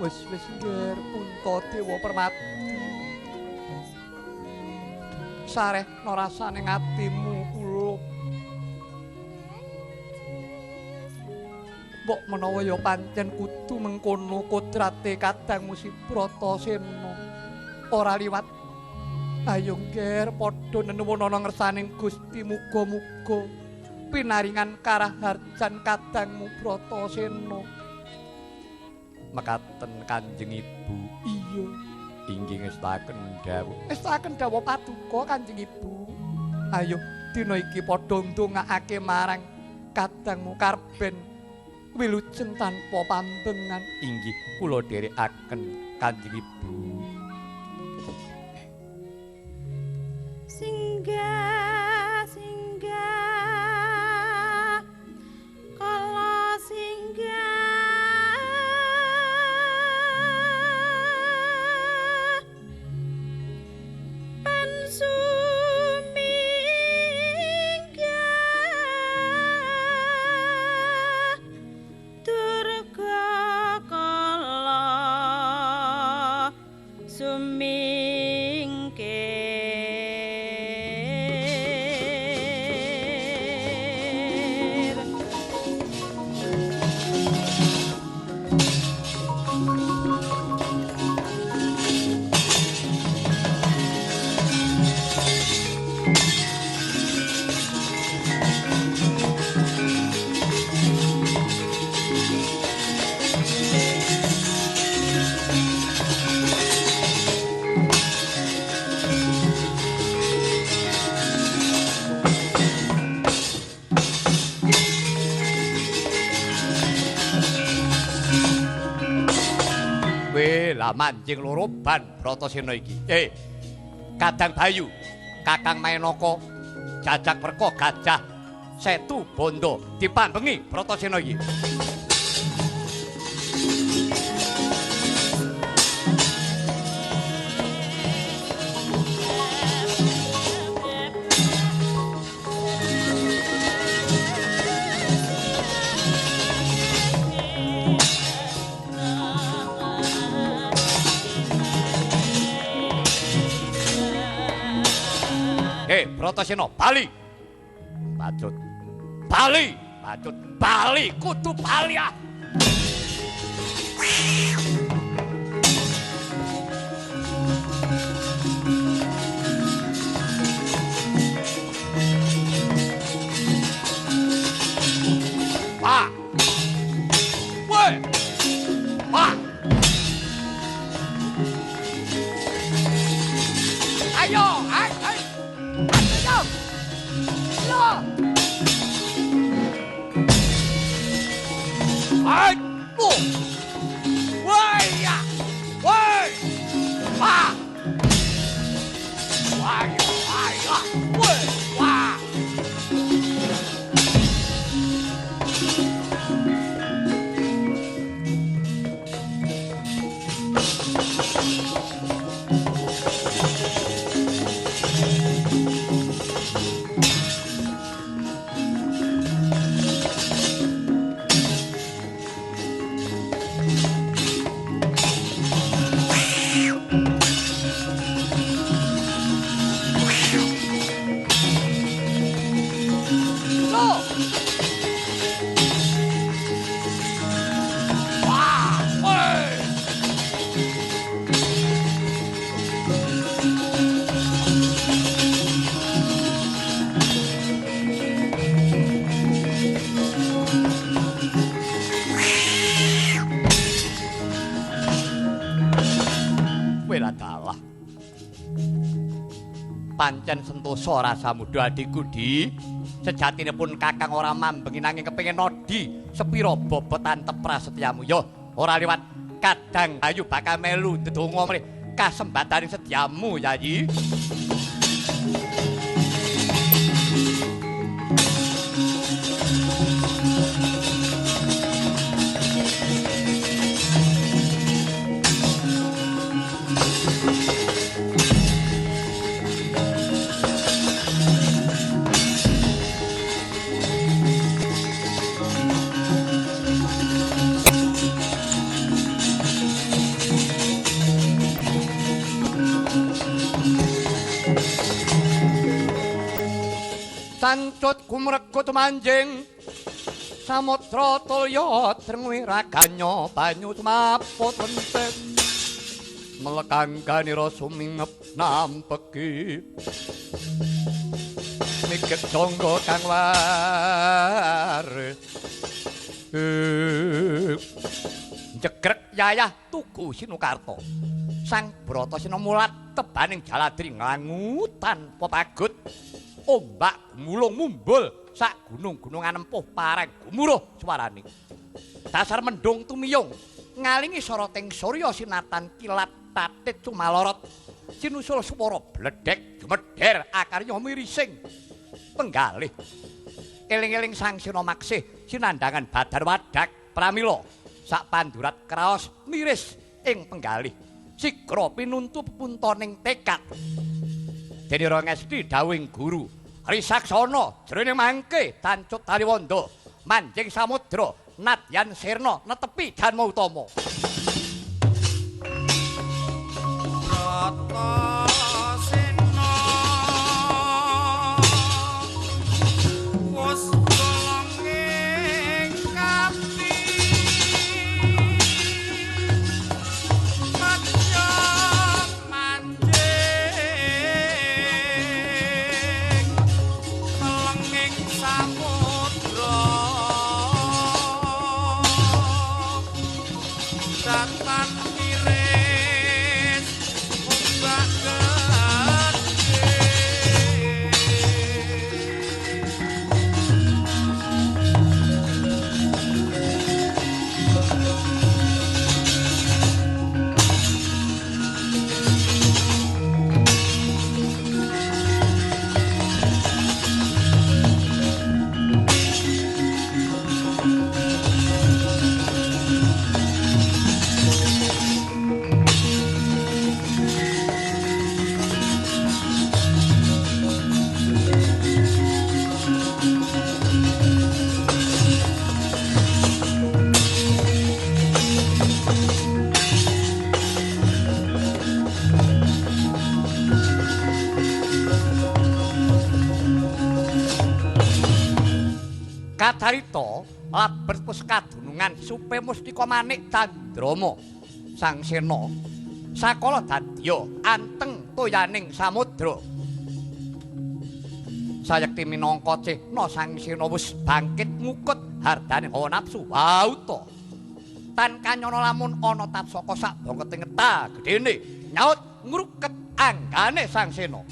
Wis nggih Puntadewa Permati. Sarehna rasane atimu kula. Mbok menawa ya pancen kudu mengkono kodrate kadangmu si Bratasena ora liwat. Ayo nggih padha nenuwuna ngersaning Gusti muga-muga pinaringan karaharjan kadangmu Bratasena. Mekaten Kanjeng Ibu. Iya. Inggih ngestaken dawuh. Ngestaken dawuh paduka Kanjeng Ibu. Ayo dina iki padha ndongaake marang kadangmu Karben wilujeng tanpa pambengan. Inggih kula dherekaken Kanjeng Ibu. Singgah singgah kala singgah pansuminggah durga kala sumingkir. Lah manjing loro ban Bratasena iki. Kadang Bayu, Kakang Mainaka, Jajak Perko, Gajah Setu Bondo dipambengi Bratasena iki. Bratasena bali. Pacut. Bali, pacut. Bali, kudu bali ah. Pak. Woi. Pak. Ayo, ayo. Hai, bu, woi ya, woi, wah, wah, woi, wah. Pancen sentosa rasa muda adikku di sejatinipun kakang ora mambengi nanging kepengin nodi sepira bobotan prasetyamu yo ora liwat kadang Bayu bakal melu ndedonga mrih kasembataning sediamu Yayi. Sut kumregut manjing samudra tulya drengwi raganya banyu semaput wenten melekangganira sumingep nampeki mikir jangga kang waris jegrek yayah tugu Sinukarta sang Bratasena mulat tebaning Jaladri nglangutan pepagut ombak mulung mumbul sak gunung-gunungan empuh pareng gumuruh suarane dasar mendung tumiyung ngalingi soroting surya sinatan kilat tatit sumalorot sinusul swara bledhek jumedher akarya mirising penggalih eling-eling sang sina maksih sinandangan badar wadak pramila sak pandurat kraos miris ing penggalih sigra pinuntu pepuntoning tekad dene Rangesti dawing guru Risaksana jroning mangke tancut Taliwanda manjing samudra nadyan sirna netepi Janma Utama Bratasena wis golonging kati madya manjing melenging samudra datan iris ombak gede Kadarita labet puskadunungan supe mustika manik Candrama sang sena sakala dadya anteng toyaning samudra sayekti minangka cihna sang sena wis bangkit ngukut hardane hawa nafsu wauta tan kanyana lamun ana tapsaka sak bangketing ngeta gedene nyaut ngruket anggane sang sena